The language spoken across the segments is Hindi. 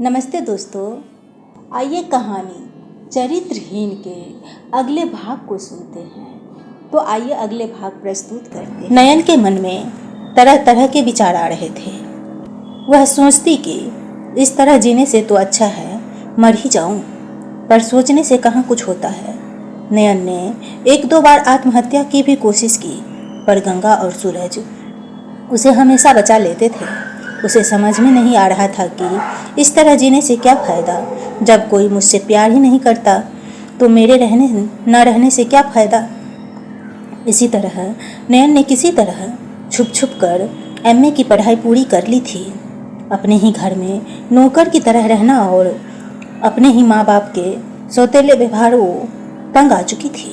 नमस्ते दोस्तों, आइए कहानी चरित्रहीन के अगले भाग को सुनते हैं। तो आइए अगले भाग प्रस्तुत करते हैं। नयन के मन में तरह तरह के विचार आ रहे थे। वह सोचती कि इस तरह जीने से तो अच्छा है मर ही जाऊं, पर सोचने से कहाँ कुछ होता है। नयन ने एक दो बार आत्महत्या की भी कोशिश की, पर गंगा और सूरज उसे हमेशा बचा लेते थे। उसे समझ में नहीं आ रहा था कि इस तरह जीने से क्या फ़ायदा। जब कोई मुझसे प्यार ही नहीं करता तो मेरे रहने न रहने से क्या फ़ायदा। इसी तरह नयन ने किसी तरह छुप छुप कर एमए की पढ़ाई पूरी कर ली थी। अपने ही घर में नौकर की तरह रहना और अपने ही माँ बाप के सौतेले व्यवहार वो तंग आ चुकी थी।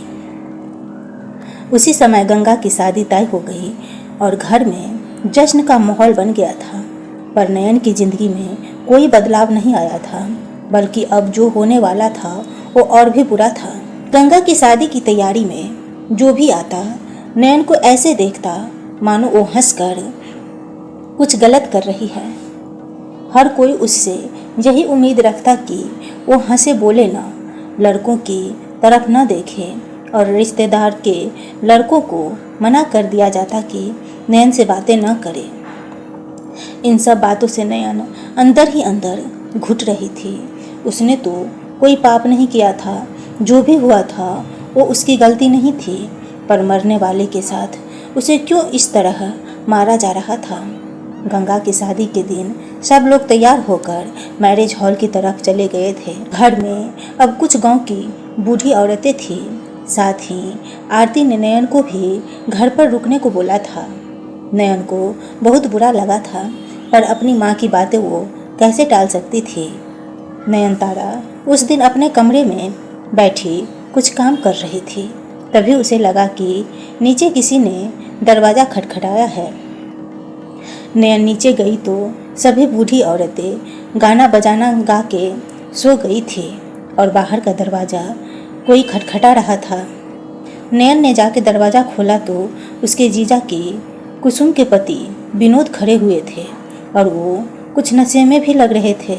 उसी समय गंगा की शादी तय हो गई और घर में जश्न का माहौल बन गया था। पर नयन की जिंदगी में कोई बदलाव नहीं आया था, बल्कि अब जो होने वाला था वो और भी बुरा था। गंगा की शादी की तैयारी में जो भी आता नयन को ऐसे देखता मानो वो हंसकर कुछ गलत कर रही है। हर कोई उससे यही उम्मीद रखता कि वो हंसे बोले ना, लड़कों की तरफ न देखे, और रिश्तेदार के लड़कों को मना कर दिया जाता कि नयन से बातें न करे। इन सब बातों से नयन अंदर ही अंदर घुट रही थी। उसने तो कोई पाप नहीं किया था, जो भी हुआ था वो उसकी गलती नहीं थी, पर मरने वाले के साथ उसे क्यों इस तरह मारा जा रहा था। गंगा की शादी के दिन सब लोग तैयार होकर मैरिज हॉल की तरफ चले गए थे। घर में अब कुछ गांव की बूढ़ी औरतें थी। साथ ही आरती ने नयन को भी घर पर रुकने को बोला था। नयन को बहुत बुरा लगा था, पर अपनी माँ की बातें वो कैसे टाल सकती थी। नयनतारा उस दिन अपने कमरे में बैठी कुछ काम कर रही थी। तभी उसे लगा कि नीचे किसी ने दरवाज़ा खटखटाया है। नयन नीचे गई तो सभी बूढ़ी औरतें गाना बजाना गा के सो गई थी और बाहर का दरवाज़ा कोई खटखटा रहा था। नयन ने जाके दरवाज़ा खोला तो उसके जीजा की कुसुम के पति विनोद खड़े हुए थे और वो कुछ नशे में भी लग रहे थे।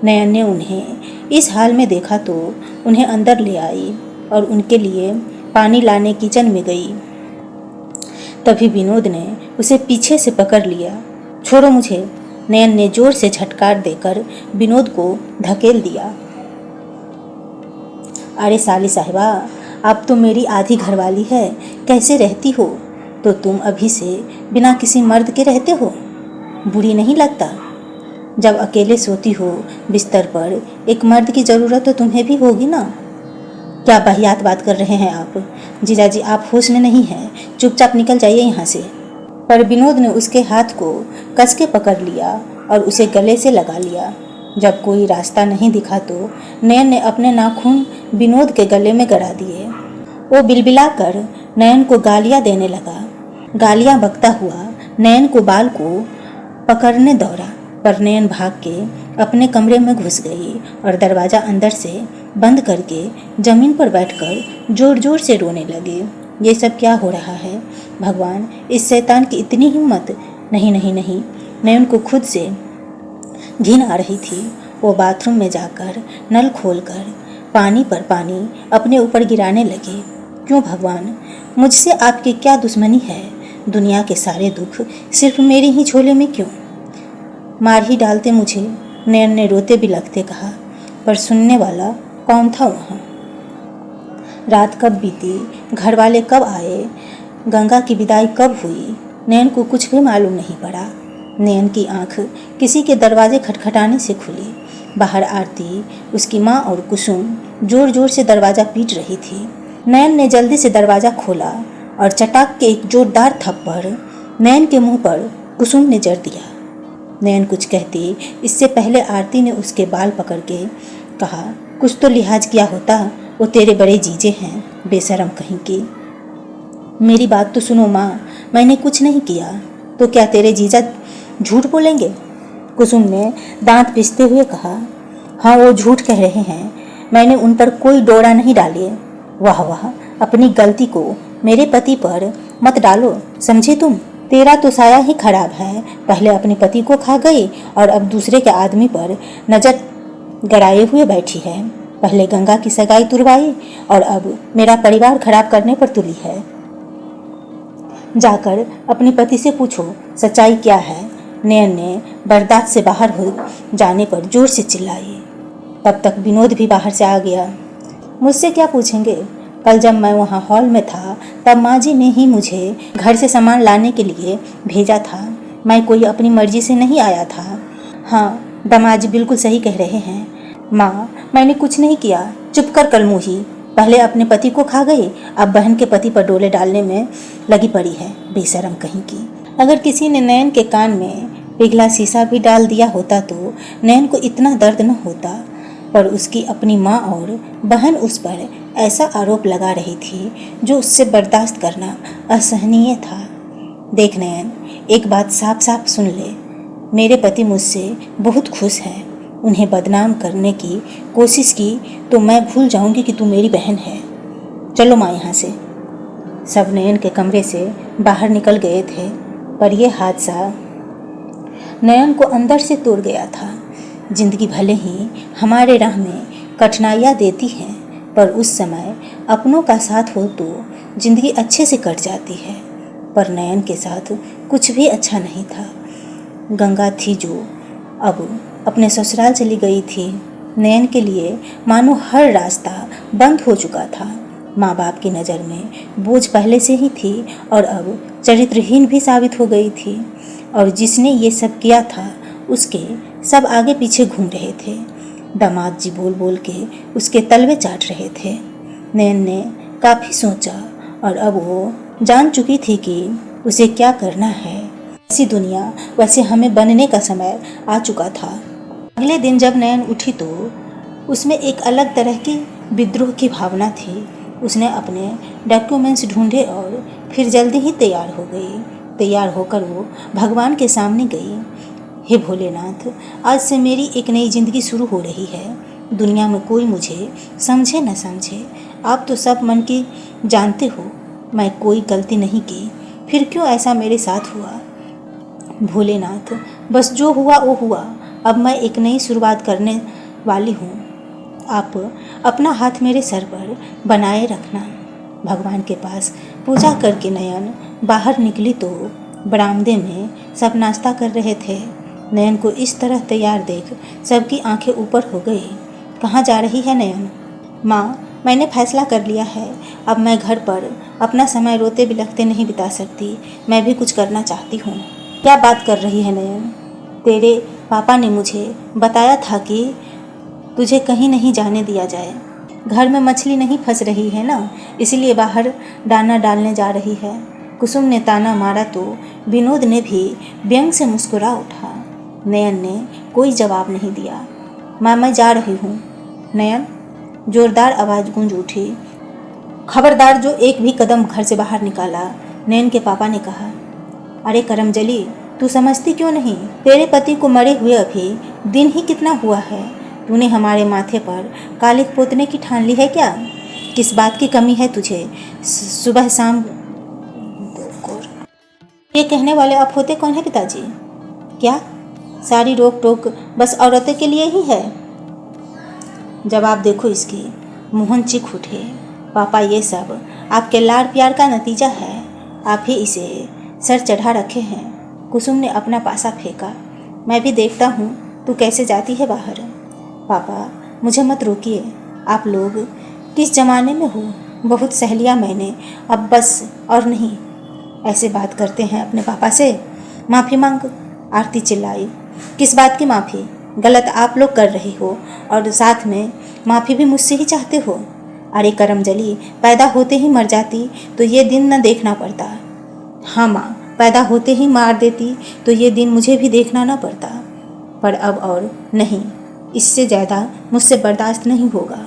नयन ने उन्हें इस हाल में देखा तो उन्हें अंदर ले आई और उनके लिए पानी लाने किचन में गई। तभी विनोद ने उसे पीछे से पकड़ लिया। छोड़ो मुझे, नयन ने जोर से झटकार देकर विनोद को धकेल दिया। अरे साली साहिबा, आप तो मेरी आधी घरवाली है, कैसे रहती हो? तो तुम अभी से बिना किसी मर्द के रहते हो, बुरी नहीं लगता? जब अकेले सोती हो बिस्तर पर, एक मर्द की ज़रूरत तो तुम्हें भी होगी ना। क्या वाहियात बात कर रहे हैं आप? जीजाजी आप होश में नहीं हैं, चुपचाप निकल जाइए यहाँ से। पर विनोद ने उसके हाथ को कस के पकड़ लिया और उसे गले से लगा लिया। जब कोई रास्ता नहीं दिखा तो नयन ने अपने नाखून विनोद के गले में गड़ा दिए। वो बिलबिलाकर नयन को गालियाँ देने लगा। गालियाँ बकता हुआ नयन को बाल को पकड़ने दौड़ा, पर नयन भाग के अपने कमरे में घुस गई और दरवाज़ा अंदर से बंद करके ज़मीन पर बैठकर जोर जोर से रोने लगी। ये सब क्या हो रहा है भगवान, इस शैतान की इतनी हिम्मत। नहीं नहीं नहीं, नयन को खुद से घिन आ रही थी। वो बाथरूम में जाकर नल खोलकर पानी पर पानी अपने ऊपर गिराने लगी। क्यों भगवान, मुझसे आपकी क्या दुश्मनी है? दुनिया के सारे दुख सिर्फ मेरे ही झोले में क्यों? मार ही डालते मुझे, नयन ने रोते भी लगते कहा। पर सुनने वाला कौन था वहाँ? रात कब बीती, घर वाले कब आए, गंगा की विदाई कब हुई, नयन को कुछ भी मालूम नहीं पड़ा। नयन की आंख किसी के दरवाजे खटखटाने से खुली। बाहर आरती, उसकी माँ और कुसुम जोर जोर से दरवाज़ा पीट रही थी। नयन ने जल्दी से दरवाज़ा खोला और चटाक के एक जोरदार थप्पड़ नयन के मुंह पर कुसुम ने जड़ दिया। नयन कुछ कहती इससे पहले आरती ने उसके बाल पकड़ के कहा, कुछ तो लिहाज किया होता, वो तेरे बड़े जीजे हैं, बेशरम कहीं की। मेरी बात तो सुनो माँ, मैंने कुछ नहीं किया। तो क्या तेरे जीजा झूठ बोलेंगे? कुसुम ने दांत पिसते हुए कहा। हाँ, वो झूठ कह रहे हैं, मैंने उन पर कोई डोरा नहीं डाली। वाह वाह, अपनी गलती को मेरे पति पर मत डालो, समझे तुम? तेरा तो साया ही खराब है। पहले अपने पति को खा गई और अब दूसरे के आदमी पर नजर गड़ाए हुए बैठी है। पहले गंगा की सगाई तुड़वाई और अब मेरा परिवार खराब करने पर तुली है। जाकर अपने पति से पूछो सच्चाई क्या है। नयन ने बर्दाश्त से बाहर हो जाने पर जोर से चिल्लाई। तब तक विनोद भी बाहर से आ गया। मुझसे क्या पूछेंगे? कल जब मैं वहाँ हॉल में था तब माँ जी ने ही मुझे घर से सामान लाने के लिए भेजा था। मैं कोई अपनी मर्जी से नहीं आया था। हाँ, दामाद जी बिल्कुल सही कह रहे हैं। माँ, मैंने कुछ नहीं किया। चुप कर कलमुही। पहले अपने पति को खा गई, अब बहन के पति पर डोले डालने में लगी पड़ी है, बेशरम कहीं की। अगर किसी ने नयन के कान में पिघला शीशा भी डाल दिया होता तो नयन को इतना दर्द न होता, पर उसकी अपनी माँ और बहन उस पर ऐसा आरोप लगा रही थी जो उससे बर्दाश्त करना असहनीय था। देख नयन, एक बात साफ साफ सुन ले। मेरे पति मुझसे बहुत खुश हैं। उन्हें बदनाम करने की कोशिश की तो मैं भूल जाऊंगी कि तू मेरी बहन है। चलो माँ यहाँ से। सब नयन के कमरे से बाहर निकल गए थे, पर यह हादसा नयन को अंदर से तोड़ गया था। जिंदगी भले ही हमारे राह में कठिनाइयाँ देती हैं, पर उस समय अपनों का साथ हो तो जिंदगी अच्छे से कट जाती है। पर नयन के साथ कुछ भी अच्छा नहीं था। गंगा थी जो अब अपने ससुराल चली गई थी। नयन के लिए मानो हर रास्ता बंद हो चुका था। माँ बाप की नज़र में बोझ पहले से ही थी और अब चरित्रहीन भी साबित हो गई थी। और जिसने ये सब किया था उसके सब आगे पीछे घूम रहे थे। दामाद जी बोल बोल के उसके तलवे चाट रहे थे। नयन ने काफ़ी सोचा और अब वो जान चुकी थी कि उसे क्या करना है। ऐसी दुनिया वैसे हमें बनने का समय आ चुका था। अगले दिन जब नयन उठी तो उसमें एक अलग तरह की विद्रोह की भावना थी। उसने अपने डॉक्यूमेंट्स ढूंढे और फिर जल्दी ही तैयार हो गई। तैयार होकर वो भगवान के सामने गई। हे भोलेनाथ, आज से मेरी एक नई ज़िंदगी शुरू हो रही है। दुनिया में कोई मुझे समझे न समझे, आप तो सब मन की जानते हो। मैं कोई गलती नहीं की, फिर क्यों ऐसा मेरे साथ हुआ? भोलेनाथ, बस जो हुआ वो हुआ। अब मैं एक नई शुरुआत करने वाली हूँ। आप अपना हाथ मेरे सर पर बनाए रखना। भगवान के पास पूजा करके नयन बाहर निकली तो बरामदे में सब नाश्ता कर रहे थे। नयन को इस तरह तैयार देख सबकी आंखें ऊपर हो गई। कहाँ जा रही है नयन? माँ, मैंने फैसला कर लिया है। अब मैं घर पर अपना समय रोते बिलखते नहीं बिता सकती। मैं भी कुछ करना चाहती हूँ। क्या बात कर रही है नयन? तेरे पापा ने मुझे बताया था कि तुझे कहीं नहीं जाने दिया जाए। घर में मछली नहीं फंस रही है ना, इसलिए बाहर दाना डालने जा रही है। कुसुम ने ताना मारा तो विनोद ने भी व्यंग से मुस्कुरा उठा। नयन ने कोई जवाब नहीं दिया। माँ, मैं जा रही हूँ। नयन, जोरदार आवाज़ गूंज उठी। खबरदार जो एक भी कदम घर से बाहर निकाला। नयन के पापा ने कहा। अरे करमजली, तू समझती क्यों नहीं? तेरे पति को मरे हुए अभी दिन ही कितना हुआ है। तूने हमारे माथे पर कालिख पोतने की ठान ली है क्या? किस बात की कमी है तुझे? सुबह शाम ये कहने वाले आप होते कौन है पिताजी? क्या सारी रोक टोक बस औरतों के लिए ही है? जवाब देखो इसकी। मोहन चीख उठे। पापा, ये सब आपके लाड़ प्यार का नतीजा है। आप ही इसे सर चढ़ा रखे हैं। कुसुम ने अपना पासा फेंका। मैं भी देखता हूँ तू कैसे जाती है बाहर। पापा, मुझे मत रोकिए। आप लोग किस ज़माने में हो? बहुत सह लिया मैंने, अब बस और नहीं। ऐसे बात करते हैं अपने पापा से? माफ़ी मांग। आरती चिल्लाई। किस बात की माफ़ी? गलत आप लोग कर रही हो और साथ में माफ़ी भी मुझसे ही चाहते हो। अरे करमजली, पैदा होते ही मर जाती तो ये दिन न देखना पड़ता। हाँ माँ, पैदा होते ही मार देती तो ये दिन मुझे भी देखना ना पड़ता। पर अब और नहीं, इससे ज़्यादा मुझसे बर्दाश्त नहीं होगा।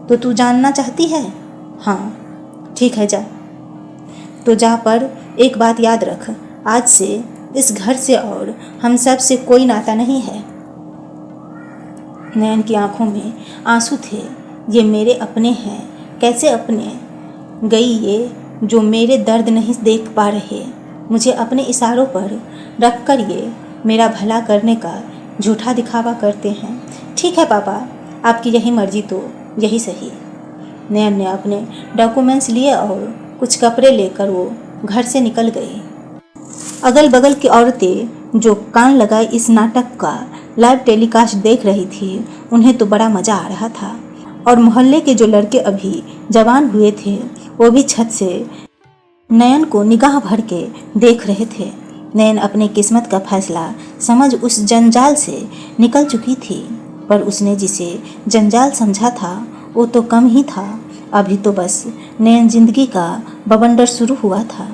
तो तू जानना चाहती है? हाँ, ठीक है, जा। तो जा, पर एक बात याद रख, आज से इस घर से और हम सब से कोई नाता नहीं है। नयन की आंखों में आंसू थे। ये मेरे अपने हैं। कैसे अपने? गई ये जो मेरे दर्द नहीं देख पा रहे। मुझे अपने इशारों पर रख कर ये मेरा भला करने का झूठा दिखावा करते हैं। ठीक है पापा, आपकी यही मर्जी तो यही सही। नयन ने अपने डॉक्यूमेंट्स लिए और कुछ कपड़े लेकर वो घर से निकल गई। अगल बगल की औरतें जो कान लगाए इस नाटक का लाइव टेलीकास्ट देख रही थी, उन्हें तो बड़ा मज़ा आ रहा था। और मोहल्ले के जो लड़के अभी जवान हुए थे, वो भी छत से नयन को निगाह भर के देख रहे थे। नयन अपने किस्मत का फैसला समझ उस जंजाल से निकल चुकी थी, पर उसने जिसे जंजाल समझा था वो तो कम ही था। अभी तो बस नयन जिंदगी का बवंडर शुरू हुआ था।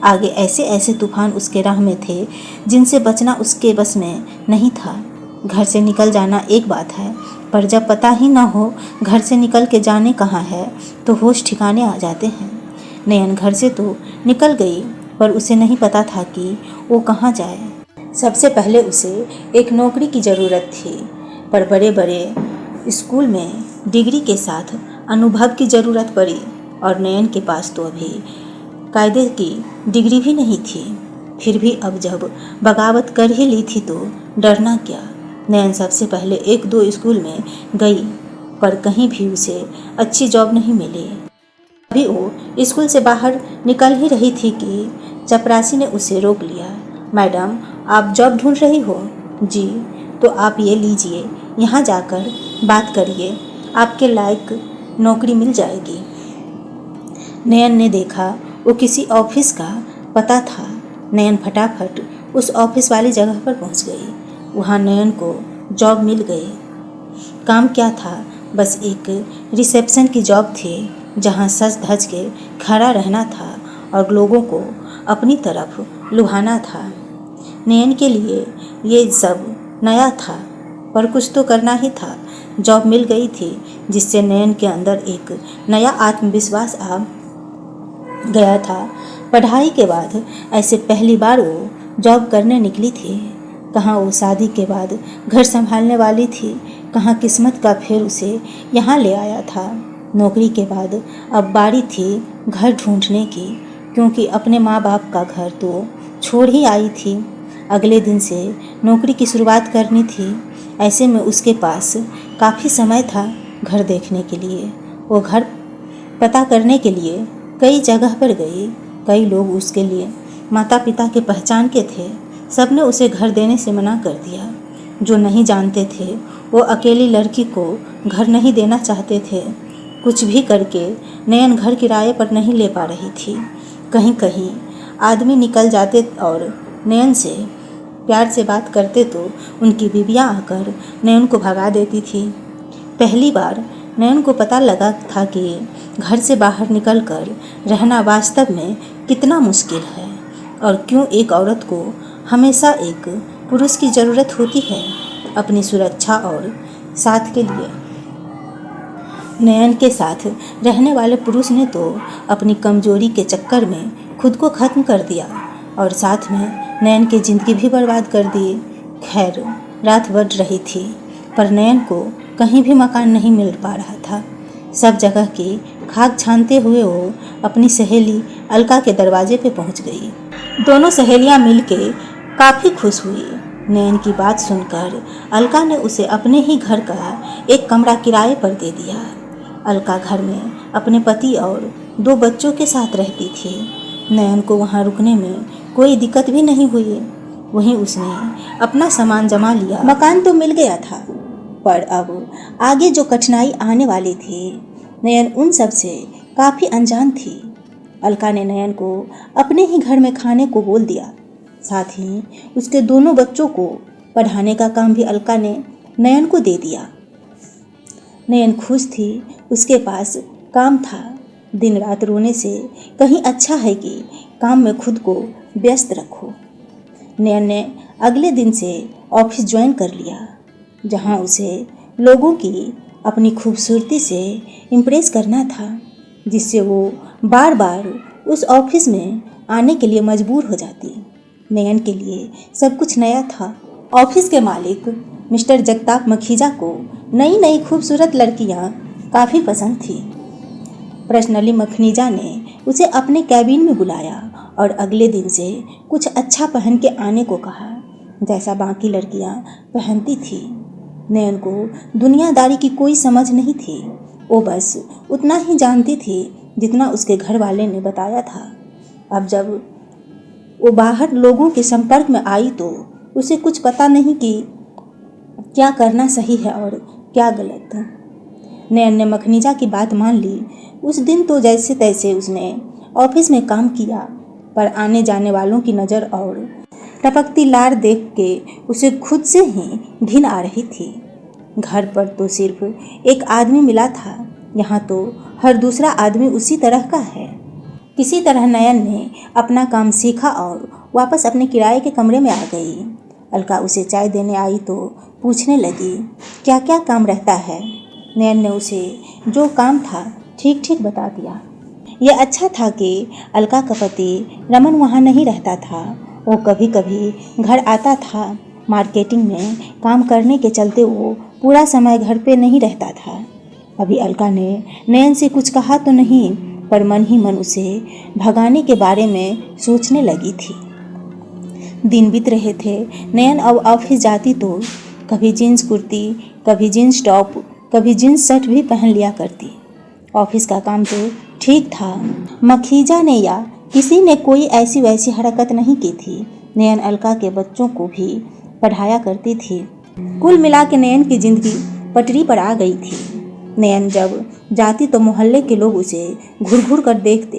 आगे ऐसे ऐसे तूफान उसके राह में थे जिनसे बचना उसके बस में नहीं था। घर से निकल जाना एक बात है, पर जब पता ही ना हो घर से निकल के जाने कहाँ है तो होश ठिकाने आ जाते हैं। नयन घर से तो निकल गई, पर उसे नहीं पता था कि वो कहाँ जाए। सबसे पहले उसे एक नौकरी की ज़रूरत थी, पर बड़े बड़े स्कूल में डिग्री के साथ अनुभव की ज़रूरत पड़ी, और नयन के पास तो अभी कायदे की डिग्री भी नहीं थी। फिर भी अब जब बगावत कर ही ली थी तो डरना क्या। नयन सबसे पहले एक दो स्कूल में गई, पर कहीं भी उसे अच्छी जॉब नहीं मिली। अभी वो स्कूल से बाहर निकल ही रही थी कि चपरासी ने उसे रोक लिया। मैडम, आप जॉब ढूंढ रही हो? जी, तो आप ये लीजिए, यहाँ जाकर बात करिए, आपके लायक नौकरी मिल जाएगी। नयन ने देखा वो किसी ऑफिस का पता था। नयन फटाफट उस ऑफिस वाली जगह पर पहुंच गई। वहां नयन को जॉब मिल गई। काम क्या था? बस एक रिसेप्शन की जॉब थी, जहां सज धज के खड़ा रहना था और लोगों को अपनी तरफ लुभाना था। नयन के लिए ये सब नया था, पर कुछ तो करना ही था। जॉब मिल गई थी, जिससे नयन के अंदर एक नया आत्मविश्वास आ गया था। पढ़ाई के बाद ऐसे पहली बार वो जॉब करने निकली थी। कहाँ वो शादी के बाद घर संभालने वाली थी, कहाँ किस्मत का फेर उसे यहाँ ले आया था। नौकरी के बाद अब बारी थी घर ढूंढने की, क्योंकि अपने माँ बाप का घर तो छोड़ ही आई थी। अगले दिन से नौकरी की शुरुआत करनी थी। ऐसे में उसके पास काफ़ी समय था घर देखने के लिए। वो घर पता करने के लिए कई जगह पर गई। कई लोग उसके लिए माता पिता के पहचान के थे। सबने उसे घर देने से मना कर दिया। जो नहीं जानते थे वो अकेली लड़की को घर नहीं देना चाहते थे। कुछ भी करके नयन घर किराए पर नहीं ले पा रही थी। कहीं कहीं आदमी निकल जाते और नयन से प्यार से बात करते तो उनकी बीवियां आकर नयन को भगा देती थी। पहली बार नयन को पता लगा था कि घर से बाहर निकलकर रहना वास्तव में कितना मुश्किल है, और क्यों एक औरत को हमेशा एक पुरुष की ज़रूरत होती है अपनी सुरक्षा और साथ के लिए। नयन के साथ रहने वाले पुरुष ने तो अपनी कमजोरी के चक्कर में खुद को ख़त्म कर दिया, और साथ में नयन की ज़िंदगी भी बर्बाद कर दी। खैर, रात बढ़ रही थी, पर नयन को कहीं भी मकान नहीं मिल पा रहा था। सब जगह की खाक छानते हुए वो अपनी सहेली अलका के दरवाजे पे पहुंच गई। दोनों सहेलियां मिलके काफ़ी खुश हुई। नयन की बात सुनकर अलका ने उसे अपने ही घर का एक कमरा किराए पर दे दिया। अलका घर में अपने पति और 2 बच्चों के साथ रहती थी। नयन को वहाँ रुकने में कोई दिक्कत भी नहीं हुई। वहीं उसने अपना सामान जमा लिया। मकान तो मिल गया था, पर अब आगे जो कठिनाई आने वाली थी, नयन उन सब से काफ़ी अनजान थी। अलका ने नयन को अपने ही घर में खाने को बोल दिया। साथ ही उसके दोनों बच्चों को पढ़ाने का काम भी अलका ने नयन को दे दिया। नयन खुश थी, उसके पास काम था। दिन रात रोने से कहीं अच्छा है कि काम में खुद को व्यस्त रखो। नयन ने अगले दिन से ऑफिस ज्वाइन कर लिया, जहां उसे लोगों की अपनी खूबसूरती से इम्प्रेस करना था, जिससे वो बार बार उस ऑफिस में आने के लिए मजबूर हो जाती। नयन के लिए सब कुछ नया था। ऑफिस के मालिक मिस्टर जगताप मखीजा को नई नई खूबसूरत लड़कियां काफ़ी पसंद थी। पर्सनली मखीजा ने उसे अपने कैबिन में बुलाया और अगले दिन से कुछ अच्छा पहन के आने को कहा, जैसा बाकी लड़कियां पहनती थी। नयन को दुनियादारी की कोई समझ नहीं थी। वो बस उतना ही जानती थी जितना उसके घर वाले ने बताया था। अब जब वो बाहर लोगों के संपर्क में आई तो उसे कुछ पता नहीं कि क्या करना सही है और क्या गलत। नयन ने मखनीजा की बात मान ली। उस दिन तो जैसे तैसे उसने ऑफिस में काम किया, पर आने जाने वालों की नज़र और टपकती लार देख के उसे खुद से ही घिन आ रही थी। घर पर तो सिर्फ एक आदमी मिला था, यहाँ तो हर दूसरा आदमी उसी तरह का है। किसी तरह नयन ने अपना काम सीखा और वापस अपने किराए के कमरे में आ गई। अलका उसे चाय देने आई तो पूछने लगी, क्या क्या काम रहता है। नयन ने उसे जो काम था ठीक ठीक बता दिया। यह अच्छा था कि अलका का पति रमन वहाँ नहीं रहता था। वो कभी कभी घर आता था। मार्केटिंग में काम करने के चलते वो पूरा समय घर पे नहीं रहता था। अभी अलका ने नयन से कुछ कहा तो नहीं, पर मन ही मन उसे भगाने के बारे में सोचने लगी थी। दिन बीत रहे थे। नयन अब ऑफिस जाती तो कभी जीन्स कुर्ती, कभी जीन्स टॉप, कभी जीन्स शर्ट भी पहन लिया करती। ऑफिस का काम तो ठीक था। मखीजा ने या किसी ने कोई ऐसी वैसी हरकत नहीं की थी। नयन अलका के बच्चों को भी पढ़ाया करती थी। कुल मिला के नयन की जिंदगी पटरी पर आ गई थी। नयन जब जाती तो मोहल्ले के लोग उसे घूर घूर कर देखते।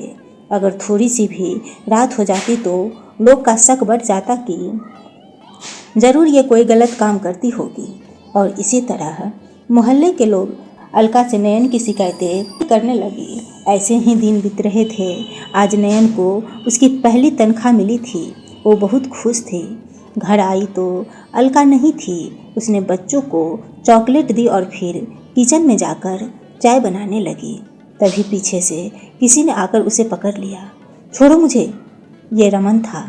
अगर थोड़ी सी भी रात हो जाती तो लोग का शक बढ़ जाता कि ज़रूर ये कोई गलत काम करती होगी। और इसी तरह मोहल्ले के लोग अलका से नयन की शिकायतें करने लगी। ऐसे ही दिन बीत रहे थे। आज नयन को उसकी पहली तनख्वाह मिली थी। वो बहुत खुश थी। घर आई तो अलका नहीं थी। उसने बच्चों को चॉकलेट दी और फिर किचन में जाकर चाय बनाने लगी। तभी पीछे से किसी ने आकर उसे पकड़ लिया। छोड़ो मुझे। ये रमन था।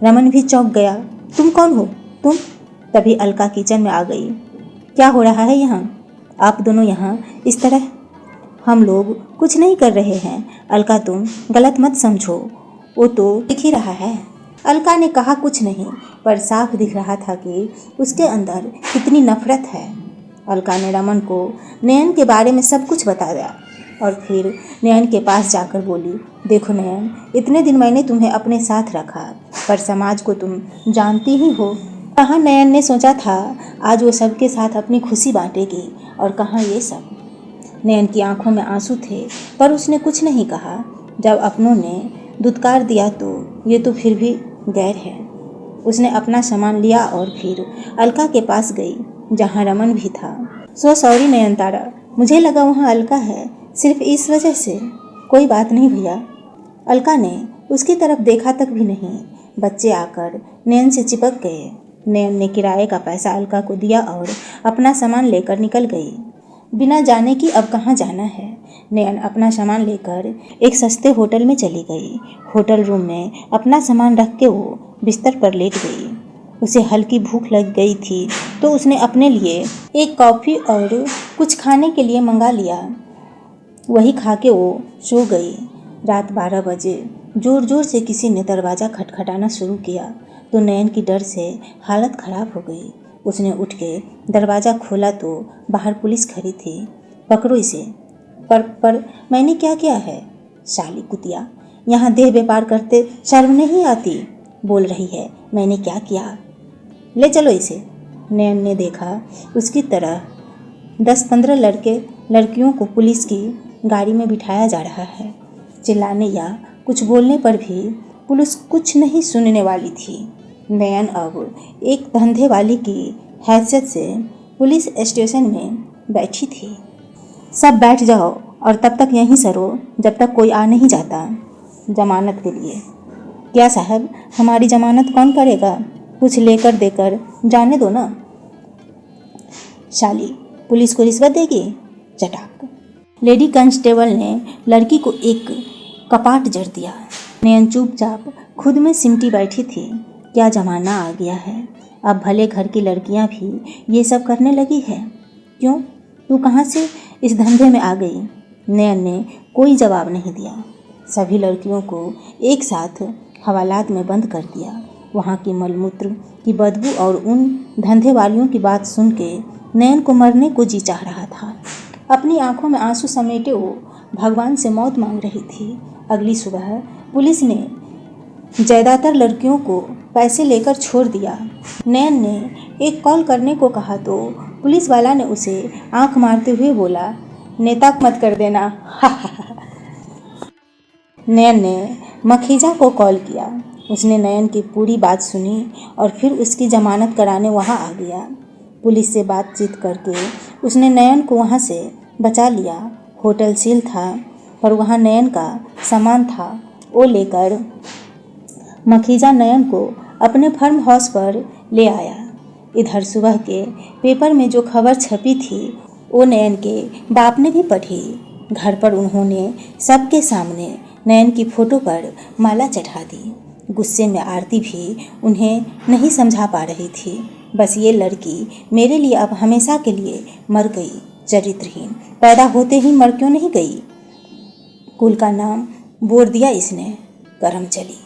रमन भी चौंक गया। तुम कौन हो तुम? तभी अलका किचन में आ गई। क्या हो रहा है यहाँ? आप दोनों यहाँ इस तरह? हम लोग कुछ नहीं कर रहे हैं। अलका तुम गलत मत समझो, वो तो दिख ही रहा है। अलका ने कहा कुछ नहीं, पर साफ दिख रहा था कि उसके अंदर कितनी नफरत है। अलका ने रमन को नयन के बारे में सब कुछ बता दिया और फिर नयन के पास जाकर बोली, देखो नयन, इतने दिन मैंने तुम्हें अपने साथ रखा, पर समाज को तुम जानती ही हो। कहाँ नयन ने सोचा था आज वो सबके साथ अपनी खुशी बांटेगी, और कहाँ ये सब। नयन की आंखों में आंसू थे, पर उसने कुछ नहीं कहा। जब अपनों ने दुत्कार दिया तो ये तो फिर भी गैर है। उसने अपना सामान लिया और फिर अलका के पास गई, जहाँ रमन भी था। सो सॉरी नयनतारा, मुझे लगा वहाँ अलका है, सिर्फ इस वजह से। कोई बात नहीं भैया। अलका ने उसकी तरफ देखा तक भी नहीं। बच्चे आकर नयन से चिपक गए। नयन ने किराए का पैसा अलका को दिया और अपना सामान लेकर निकल गई, बिना जाने कि अब कहाँ जाना है। नयन अपना सामान लेकर एक सस्ते होटल में चली गई। होटल रूम में अपना सामान रख के वो बिस्तर पर लेट गई। उसे हल्की भूख लग गई थी तो उसने अपने लिए एक कॉफ़ी और कुछ खाने के लिए मंगा लिया। वही खा के वो सो गई। रात 12 बजे ज़ोर ज़ोर से किसी ने दरवाज़ा खटखटाना शुरू किया तो नयन की डर से हालत ख़राब हो गई। उसने उठ के दरवाज़ा खोला तो बाहर पुलिस खड़ी थी। पकड़ो इसे। पर मैंने क्या किया है? साली कुतिया, यहाँ देह व्यापार करते शर्म नहीं आती? बोल रही है मैंने क्या किया? ले चलो इसे। नयन ने देखा उसकी तरह 10-15 लड़के लड़कियों को पुलिस की गाड़ी में बिठाया जा रहा है। चिल्लाने या कुछ बोलने पर भी पुलिस कुछ नहीं सुनने वाली थी। नयन अब एक धंधे वाली की हैसियत से पुलिस स्टेशन में बैठी थी। सब बैठ जाओ और तब तक यहीं सरो जब तक कोई आ नहीं जाता जमानत के लिए। क्या साहब, हमारी जमानत कौन करेगा? कुछ लेकर देकर जाने दो ना। शाली, पुलिस को रिश्वत देगी? चटाक। लेडी कांस्टेबल ने लड़की को एक कपाट जड़ दिया। नयन चुपचाप खुद में सिमटी बैठी थी। क्या ज़माना आ गया है, अब भले घर की लड़कियां भी ये सब करने लगी है। क्यों, तू कहाँ से इस धंधे में आ गई? नयन ने कोई जवाब नहीं दिया। सभी लड़कियों को एक साथ हवालात में बंद कर दिया। वहाँ की मलमूत्र की बदबू और उन धंधे वालियों की बात सुन के नयन को मरने को जी चाह रहा था। अपनी आंखों में आंसू समेटे वो भगवान से मौत मांग रही थी। अगली सुबह पुलिस ने ज़्यादातर लड़कियों को पैसे लेकर छोड़ दिया। नयन ने एक कॉल करने को कहा तो पुलिस वाला ने उसे आंख मारते हुए बोला, नेता मत कर देना। नयन ने मखीजा को कॉल किया। उसने नयन की पूरी बात सुनी और फिर उसकी जमानत कराने वहां आ गया। पुलिस से बातचीत करके उसने नयन को वहां से बचा लिया। होटल सील था पर वहां नयन का सामान था। वो लेकर मखीजा नयन को अपने फार्म हाउस पर ले आया। इधर सुबह के पेपर में जो खबर छपी थी वो नयन के बाप ने भी पढ़ी। घर पर उन्होंने सबके सामने नयन की फ़ोटो पर माला चढ़ा दी। गुस्से में आरती भी उन्हें नहीं समझा पा रही थी। बस ये लड़की मेरे लिए अब हमेशा के लिए मर गई, चरित्रहीन। पैदा होते ही मर क्यों नहीं गई? कुल का नाम बोर दिया इसने, करम चली।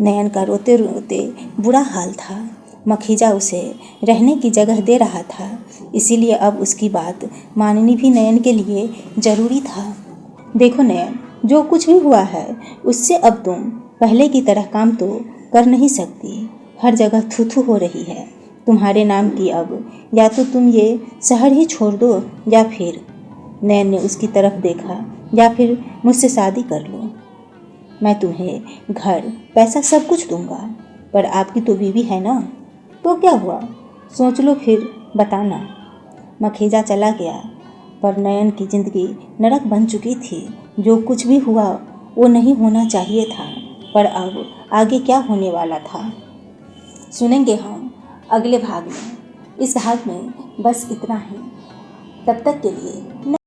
नयन का रोते रोते बुरा हाल था। मखीजा उसे रहने की जगह दे रहा था, इसीलिए अब उसकी बात माननी भी नयन के लिए ज़रूरी था। देखो नयन, जो कुछ भी हुआ है उससे अब तुम पहले की तरह काम तो कर नहीं सकती। हर जगह थू-थू हो रही है तुम्हारे नाम की। अब या तो तुम ये शहर ही छोड़ दो या फिर, नयन ने उसकी तरफ देखा, या फिर मुझसे शादी कर लो। मैं तुम्हें घर, पैसा सब कुछ दूंगा, पर आपकी तो बीवी है ना, तो क्या हुआ? सोच लो फिर बताना। मखीजा चला गया पर नयन की ज़िंदगी नरक बन चुकी थी। जो कुछ भी हुआ वो नहीं होना चाहिए था, पर अब आगे क्या होने वाला था सुनेंगे हम अगले भाग में। इस भाग में बस इतना ही। तब तक के लिए